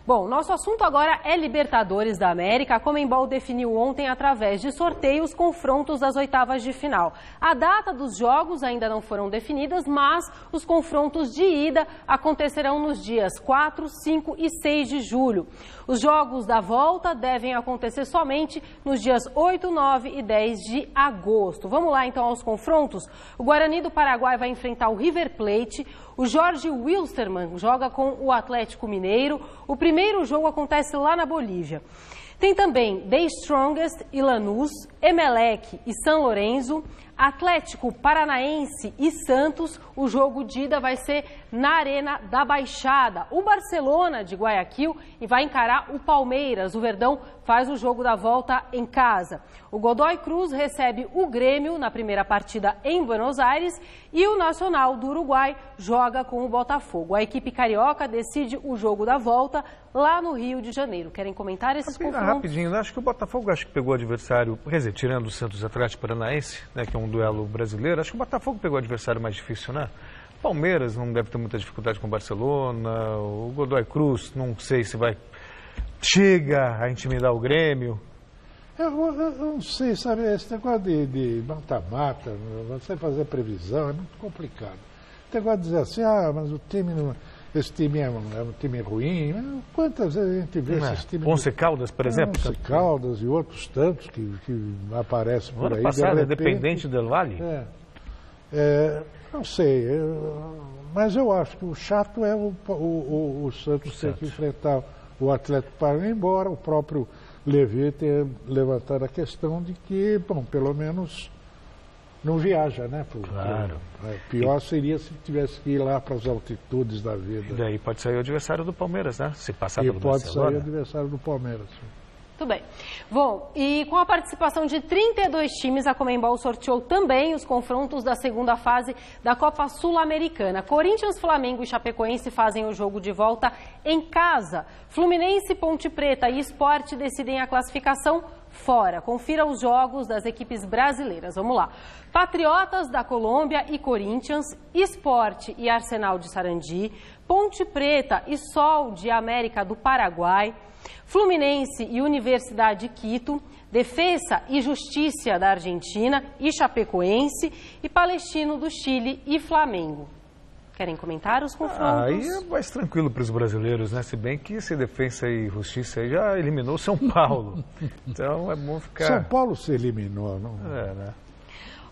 [SPEAKER 16] Bom, nosso assunto agora é Libertadores da América. A Conmebol definiu ontem, através de sorteios, confrontos das oitavas de final. A data dos jogos ainda não foram definidas, mas os confrontos de ida acontecerão nos dias 4, 5 e 6 de julho. Os jogos da volta devem acontecer somente nos dias 8, 9 e 10 de agosto. Vamos lá então aos confrontos. O Guarani do Paraguai vai enfrentar o River Plate. O Jorge Wilstermann joga com o Atlético Mineiro. O primeiro jogo acontece lá na Bolívia. Tem também The Strongest e Lanús, Emelec e São Lourenço, Atlético Paranaense e Santos. O jogo de ida vai ser na Arena da Baixada. O Barcelona de Guayaquil e vai encarar o Palmeiras. O Verdão faz o jogo da volta em casa. O Godoy Cruz recebe o Grêmio na primeira partida em Buenos Aires e o Nacional do Uruguai joga com o Botafogo. A equipe carioca decide o jogo da volta lá no Rio de Janeiro. Querem comentar esses confrontos?
[SPEAKER 8] Rapidinho, acho que o Botafogo pegou o adversário, quer dizer, tirando o Santos Atlético Paranaense, né, que é um duelo brasileiro, acho que o Botafogo pegou o adversário mais difícil, né? Palmeiras não deve ter muita dificuldade com o Barcelona, o Godoy Cruz, não sei se chega a intimidar o Grêmio.
[SPEAKER 9] Eu não sei, sabe, esse negócio de mata-mata, você fazer previsão é muito complicado. Esse negócio de dizer assim, mas esse time é um time ruim. Quantas vezes a gente vê esses times...
[SPEAKER 8] Once Caldas, por exemplo?
[SPEAKER 9] Once Caldas e outros tantos que aparecem por aí.
[SPEAKER 8] Ano passado, Independente del Valle.
[SPEAKER 9] Não sei, mas eu acho que o chato é o Santos ter que enfrentar o Atlético Paranaense, embora o próprio Levy tenha levantado a questão de que, bom, pelo menos não viaja, né?
[SPEAKER 8] Claro.
[SPEAKER 9] Pior seria se tivesse que ir lá para as altitudes da vida.
[SPEAKER 8] E daí pode sair o adversário do Palmeiras, né? Se passar pelo
[SPEAKER 9] Barcelona. E pode sair o
[SPEAKER 8] adversário
[SPEAKER 9] do Palmeiras.
[SPEAKER 16] Muito bem. Bom, e com a participação de 32 times, a Conmebol sorteou também os confrontos da segunda fase da Copa Sul-Americana. Corinthians, Flamengo e Chapecoense fazem o jogo de volta em casa. Fluminense, Ponte Preta e Sport decidem a classificação fora. Confira os jogos das equipes brasileiras. Vamos lá. Patriotas da Colômbia e Corinthians, Sport e Arsenal de Sarandi, Ponte Preta e Sol de América do Paraguai, Fluminense e Universidade de Quito, Defensa e Justiça da Argentina e Chapecoense, e Palestino do Chile e Flamengo. Querem comentar os confrontos?
[SPEAKER 8] Aí é mais tranquilo para os brasileiros, né? Se bem que esse Defensa e Justiça aí já eliminou São Paulo. Então é bom ficar...
[SPEAKER 9] São Paulo se eliminou, não?
[SPEAKER 8] É, né?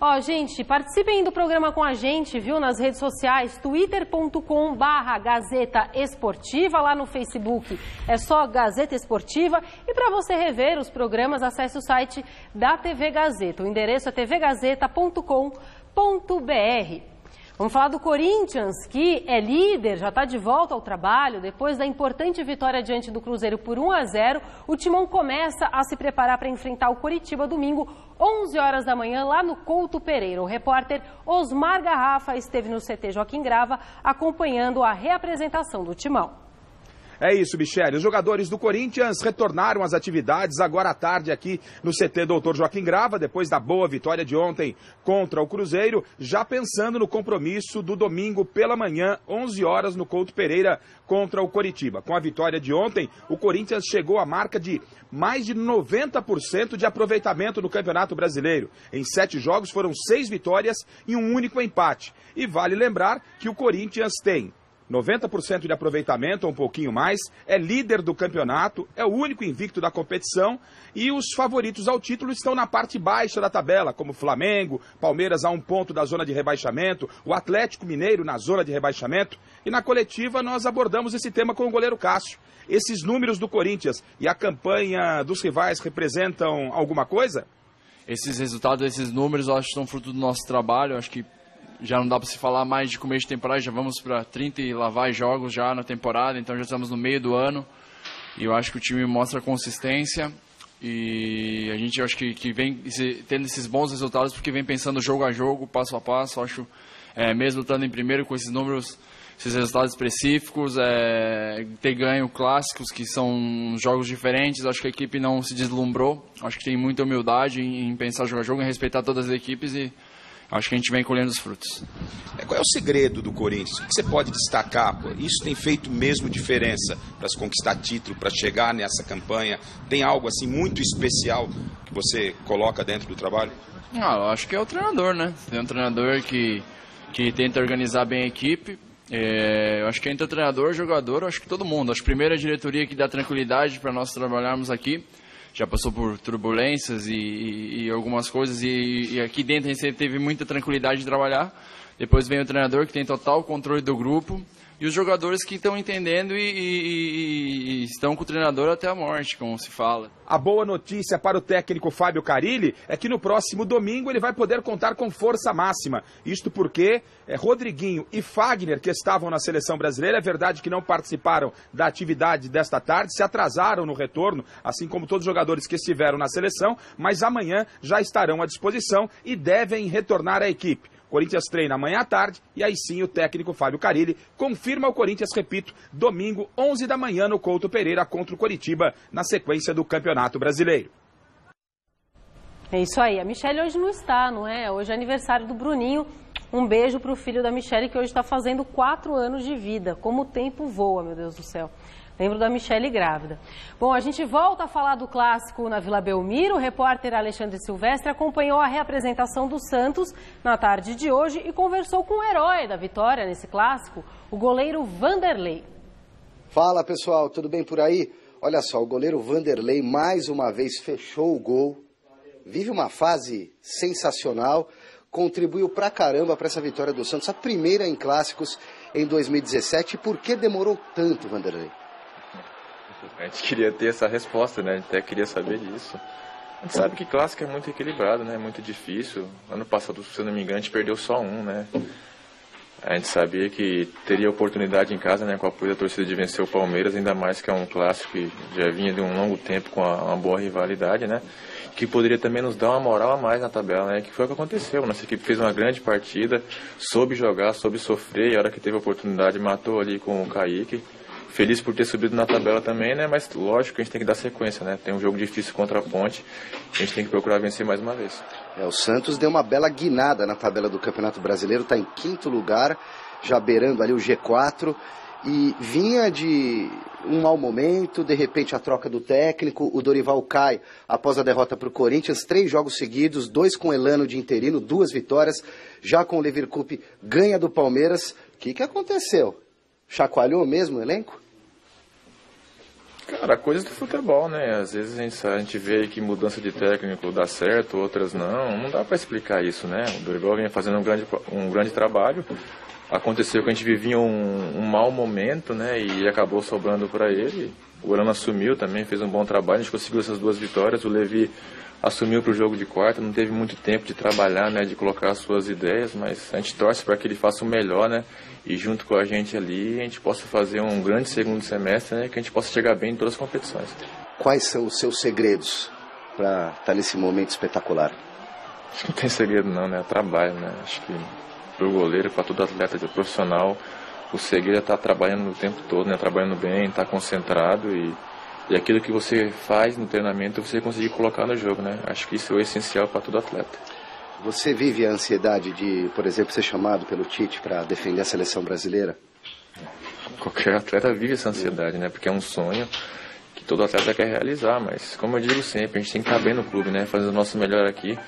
[SPEAKER 16] Ó, gente, participem do programa com a gente, viu? Nas redes sociais, twitter.com/Gazeta Esportiva, lá no Facebook é só Gazeta Esportiva. E para você rever os programas, acesse o site da TV Gazeta. O endereço é tvgazeta.com.br. Vamos falar do Corinthians, que é líder, já está de volta ao trabalho. Depois da importante vitória diante do Cruzeiro por 1-0, o Timão começa a se preparar para enfrentar o Coritiba domingo, 11 horas da manhã, lá no Couto Pereira. O repórter Osmar Garrafa esteve no CT Joaquim Grava acompanhando a reapresentação do Timão.
[SPEAKER 21] É isso, Michele. Os jogadores do Corinthians retornaram às atividades agora à tarde aqui no CT Dr. Joaquim Grava, depois da boa vitória de ontem contra o Cruzeiro, já pensando no compromisso do domingo pela manhã, 11 horas, no Couto Pereira contra o Coritiba. Com a vitória de ontem, o Corinthians chegou à marca de mais de 90% de aproveitamento no Campeonato Brasileiro. Em 7 jogos foram 6 vitórias e um único empate. E vale lembrar que o Corinthians tem 90% de aproveitamento, ou um pouquinho mais, é líder do campeonato, é o único invicto da competição e os favoritos ao título estão na parte baixa da tabela, como Flamengo, Palmeiras a 1 ponto da zona de rebaixamento, o Atlético Mineiro na zona de rebaixamento. E na coletiva nós abordamos esse tema com o goleiro Cássio. Esses números do Corinthians e a campanha dos rivais representam alguma coisa?
[SPEAKER 22] Esses resultados, esses números, eu acho que são fruto do nosso trabalho, eu acho que já não dá para se falar mais de começo de temporada, já vamos para 30 e lá vai jogos já na temporada, então já estamos no meio do ano e eu acho que o time mostra consistência e a gente acho que vem tendo esses bons resultados porque vem pensando jogo a jogo, passo a passo. Acho mesmo estando em primeiro com esses números, esses resultados específicos, ter ganho clássicos que são jogos diferentes, acho que a equipe não se deslumbrou, acho que tem muita humildade em pensar jogo a jogo, em respeitar todas as equipes e acho que a gente vem colhendo os frutos.
[SPEAKER 23] Qual é o segredo do Corinthians? O que você pode destacar? Isso tem feito mesmo diferença para se conquistar título, para chegar nessa campanha? Tem algo assim muito especial que você coloca dentro do trabalho?
[SPEAKER 22] Eu acho que é o treinador, né? Tem um treinador que tenta organizar bem a equipe. Eu acho que entre o treinador, jogador, eu acho que todo mundo. Acho que primeiro a diretoria que dá tranquilidade para nós trabalharmos aqui. Já passou por turbulências e algumas coisas e aqui dentro a gente teve muita tranquilidade de trabalhar. Depois vem o treinador que tem total controle do grupo e os jogadores que estão entendendo e estão com o treinador até a morte, como se fala.
[SPEAKER 21] A boa notícia para o técnico Fábio Carille é que no próximo domingo ele vai poder contar com força máxima. Isto porque Rodriguinho e Fagner, que estavam na seleção brasileira, é verdade que não participaram da atividade desta tarde, se atrasaram no retorno, assim como todos os jogadores que estiveram na seleção, mas amanhã já estarão à disposição e devem retornar à equipe. O Corinthians treina amanhã à tarde e aí sim o técnico Fábio Carille confirma o Corinthians, repito, domingo, 11 da manhã no Couto Pereira contra o Coritiba, na sequência do Campeonato Brasileiro.
[SPEAKER 16] É isso aí. A Michele hoje não está, não é? Hoje é aniversário do Bruninho. Um beijo para o filho da Michele, que hoje está fazendo 4 anos de vida. Como o tempo voa, meu Deus do céu. Lembro da Michele grávida. Bom, a gente volta a falar do clássico na Vila Belmiro. O repórter Alexandre Silvestre acompanhou a reapresentação do Santos na tarde de hoje e conversou com o herói da vitória nesse clássico, o goleiro Vanderlei.
[SPEAKER 11] Fala, pessoal, tudo bem por aí? Olha só, o goleiro Vanderlei mais uma vez fechou o gol, vive uma fase sensacional, contribuiu pra caramba para essa vitória do Santos, a primeira em clássicos em 2017. Por que demorou tanto, Vanderlei?
[SPEAKER 24] A gente queria ter essa resposta, né? A gente até queria saber disso. A gente sabe que clássico é muito equilibrado, né? Muito difícil. Ano passado, se eu não me engano, a gente perdeu só um, né? A gente sabia que teria oportunidade em casa, né, com o apoio da torcida de vencer o Palmeiras, ainda mais que é um clássico que já vinha de um longo tempo com uma boa rivalidade, né, que poderia também nos dar uma moral a mais na tabela, né, que foi o que aconteceu. Nossa equipe fez uma grande partida, soube jogar, soube sofrer, e a hora que teve a oportunidade matou ali com o Kaique. Feliz por ter subido na tabela também, né, mas lógico que a gente tem que dar sequência, né, tem um jogo difícil contra a Ponte, a gente tem que procurar vencer mais uma vez.
[SPEAKER 11] O Santos deu uma bela guinada na tabela do Campeonato Brasileiro, está em 5º lugar, já beirando ali o G4, e vinha de um mau momento, de repente a troca do técnico, o Dorival cai após a derrota para o Corinthians, 3 jogos seguidos, 2 com Elano de interino, 2 vitórias, já com o Leverkusen ganha do Palmeiras. O que aconteceu? Chacoalhou mesmo o elenco?
[SPEAKER 24] Cara, coisas do futebol, né? Às vezes a gente vê que mudança de técnico dá certo, outras não. Não dá pra explicar isso, né? O Dorival vinha fazendo um grande trabalho. Aconteceu que a gente vivia um mau momento, né? E acabou sobrando para ele. O Elano assumiu também, fez um bom trabalho. A gente conseguiu essas 2 vitórias. O Levi assumiu para o jogo de quarta. Não teve muito tempo de trabalhar, né? De colocar as suas ideias. Mas a gente torce para que ele faça o melhor, né? E junto com a gente ali, a gente possa fazer um grande segundo semestre, né? Que a gente possa chegar bem em todas as competições.
[SPEAKER 11] Quais são os seus segredos para estar nesse momento espetacular?
[SPEAKER 24] Acho que não tem segredo não, né? Trabalho, né? Acho que para o goleiro, para todo atleta profissional, o segredo é estar trabalhando o tempo todo, né? Trabalhando bem, estar concentrado e aquilo que você faz no treinamento você conseguir colocar no jogo, né? Acho que isso é o essencial para todo atleta.
[SPEAKER 11] Você vive a ansiedade de, por exemplo, ser chamado pelo Tite para defender a seleção brasileira?
[SPEAKER 24] Qualquer atleta vive essa ansiedade, né? Porque é um sonho que todo atleta quer realizar, mas como eu digo sempre, a gente tem que estar bem no clube, né? Fazendo o nosso melhor aqui,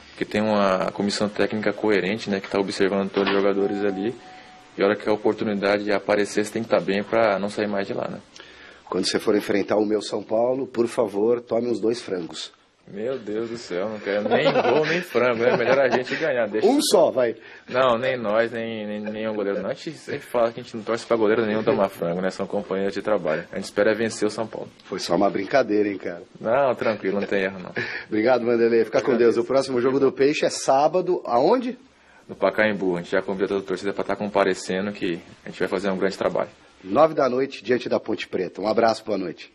[SPEAKER 24] porque tem uma comissão técnica coerente, né? Que está observando todos os jogadores ali, e a hora que a oportunidade aparecer, você tem que estar bem para não sair mais de lá, né?
[SPEAKER 11] Quando você for enfrentar o meu São Paulo, por favor, tome uns 2 frangos.
[SPEAKER 24] Meu Deus do céu, não quero nem gol nem frango, é melhor a gente ganhar. Deixa
[SPEAKER 11] só, vai.
[SPEAKER 24] Não, nem nós, nem o goleiro não. A gente sempre fala que a gente não torce pra goleiro nenhum tomar frango, né? São companheiros de trabalho. A gente espera vencer o São Paulo.
[SPEAKER 11] Foi só uma brincadeira, hein, cara?
[SPEAKER 24] Não, tranquilo, não tem erro não.
[SPEAKER 11] Obrigado, Vanderlei. Fica com Deus. O próximo jogo do Peixe é sábado, aonde?
[SPEAKER 24] No Pacaembu. A gente já convidou toda a torcida pra estar comparecendo, que a gente vai fazer um grande trabalho.
[SPEAKER 11] 9 da noite, diante da Ponte Preta. Um abraço, boa noite.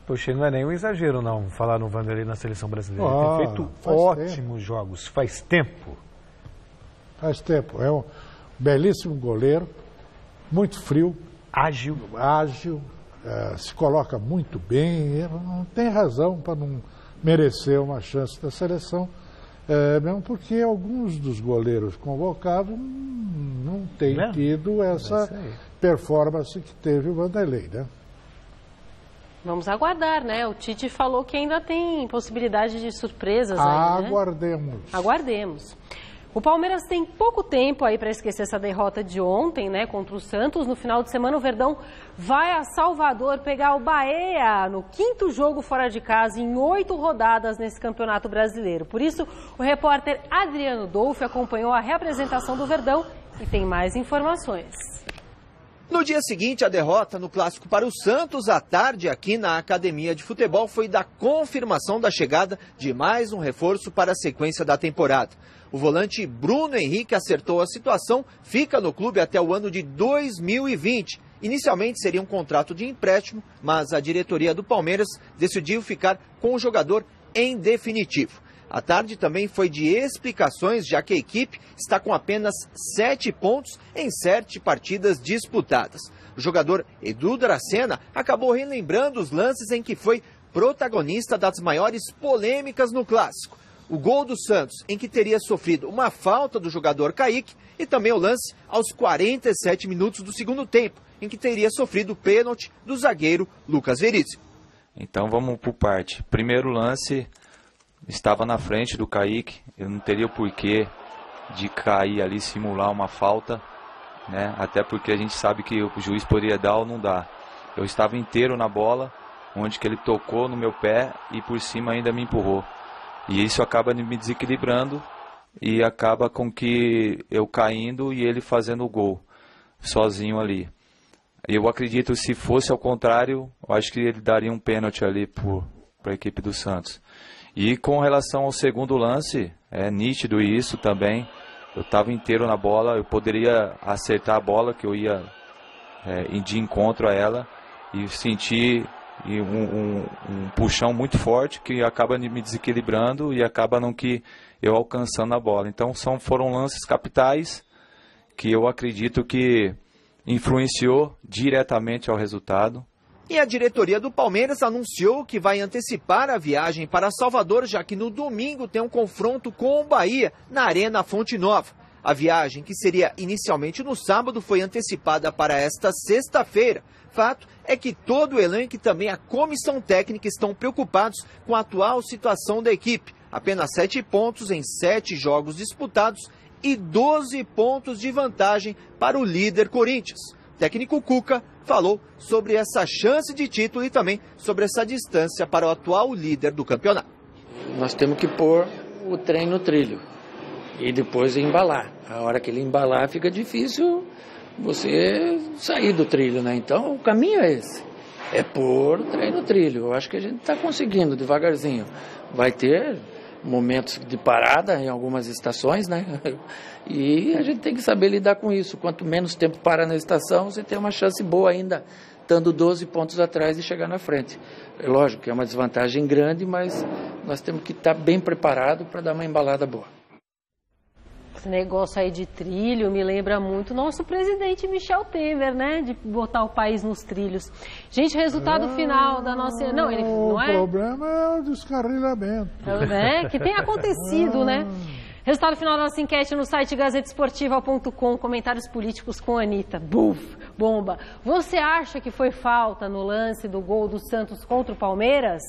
[SPEAKER 8] Poxa, não é nem um exagero, não, falar no Vanderlei na seleção brasileira. Tem feito ótimos jogos. Faz tempo.
[SPEAKER 9] Faz tempo. É um belíssimo goleiro, muito frio.
[SPEAKER 8] Ágil.
[SPEAKER 9] Se coloca muito bem. Não tem razão para não merecer uma chance da seleção. Mesmo porque alguns dos goleiros convocados não têm tido essa performance que teve o Vanderlei, né?
[SPEAKER 16] Vamos aguardar, né? O Tite falou que ainda tem possibilidade de surpresas aí, né? Aguardemos. O Palmeiras tem pouco tempo aí para esquecer essa derrota de ontem, né? Contra o Santos. No final de semana, o Verdão vai a Salvador pegar o Bahia no 5º jogo fora de casa em 8 rodadas nesse Campeonato Brasileiro. Por isso, o repórter Adriano Dolfi acompanhou a reapresentação do Verdão e tem mais informações.
[SPEAKER 7] No dia seguinte, a derrota no Clássico para o Santos, à tarde aqui na Academia de Futebol, foi da confirmação da chegada de mais um reforço para a sequência da temporada. O volante Bruno Henrique acertou a situação, fica no clube até o ano de 2020. Inicialmente seria um contrato de empréstimo, mas a diretoria do Palmeiras decidiu ficar com o jogador em definitivo. A tarde também foi de explicações, já que a equipe está com apenas 7 pontos em 7 partidas disputadas. O jogador Edu Dracena acabou relembrando os lances em que foi protagonista das maiores polêmicas no Clássico. O gol do Santos, em que teria sofrido uma falta do jogador Kaique, e também o lance aos 47 minutos do segundo tempo, em que teria sofrido o pênalti do zagueiro Lucas Veríssimo.
[SPEAKER 2] Então vamos por parte. Primeiro lance, estava na frente do Kaique, eu não teria o porquê de cair ali, simular uma falta, né? Até porque a gente sabe que o juiz poderia dar ou não dar. Eu estava inteiro na bola, onde que ele tocou no meu pé e por cima ainda me empurrou. E isso acaba me desequilibrando e acaba com que eu caindo e ele fazendo o gol, sozinho ali. Eu acredito, se fosse ao contrário, eu acho que ele daria um pênalti ali para a equipe do Santos. E com relação ao segundo lance, é nítido isso também, eu estava inteiro na bola, eu poderia acertar a bola, que eu ia de encontro a ela, e senti um puxão muito forte que acaba me desequilibrando e acaba não que eu alcançando a bola. Então foram lances capitais que eu acredito que influenciou diretamente ao resultado.
[SPEAKER 7] E a diretoria do Palmeiras anunciou que vai antecipar a viagem para Salvador, já que no domingo tem um confronto com o Bahia na Arena Fonte Nova. A viagem, que seria inicialmente no sábado, foi antecipada para esta sexta-feira. Fato é que todo o elenco e também a comissão técnica estão preocupados com a atual situação da equipe. Apenas 7 pontos em 7 jogos disputados e 12 pontos de vantagem para o líder Corinthians. O técnico Cuca falou sobre essa chance de título e também sobre essa distância para o atual líder do campeonato.
[SPEAKER 3] Nós temos que pôr o trem no trilho e depois embalar. A hora que ele embalar fica difícil você sair do trilho, né? Então o caminho é esse, é pôr o trem no trilho. Eu acho que a gente está conseguindo devagarzinho. Vai ter momentos de parada em algumas estações, né? E a gente tem que saber lidar com isso. Quanto menos tempo para na estação, você tem uma chance boa ainda, estando 12 pontos atrás e chegar na frente. É lógico que é uma desvantagem grande, mas nós temos que estar bem preparados para dar uma embalada boa.
[SPEAKER 16] Esse negócio aí de trilho me lembra muito o nosso presidente Michel Temer, né? De botar o país nos trilhos. Gente, o resultado final da nossa... Não, ele não é?
[SPEAKER 9] O problema é o descarrilamento.
[SPEAKER 16] É, que tem acontecido, né? Resultado final da nossa enquete no site gazetesportiva.com. Comentários políticos com a Anitta. Buf, bomba. Você acha que foi falta no lance do gol do Santos contra o Palmeiras?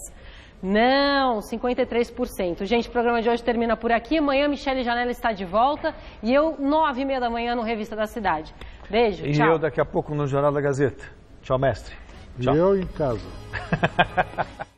[SPEAKER 16] Não, 53%. Gente, o programa de hoje termina por aqui. Amanhã, Michele Janela está de volta. E eu, 9h30 da manhã, no Revista da Cidade. Beijo, tchau.
[SPEAKER 8] E eu daqui a pouco no Jornal da Gazeta. Tchau, mestre. Tchau.
[SPEAKER 9] E eu em casa.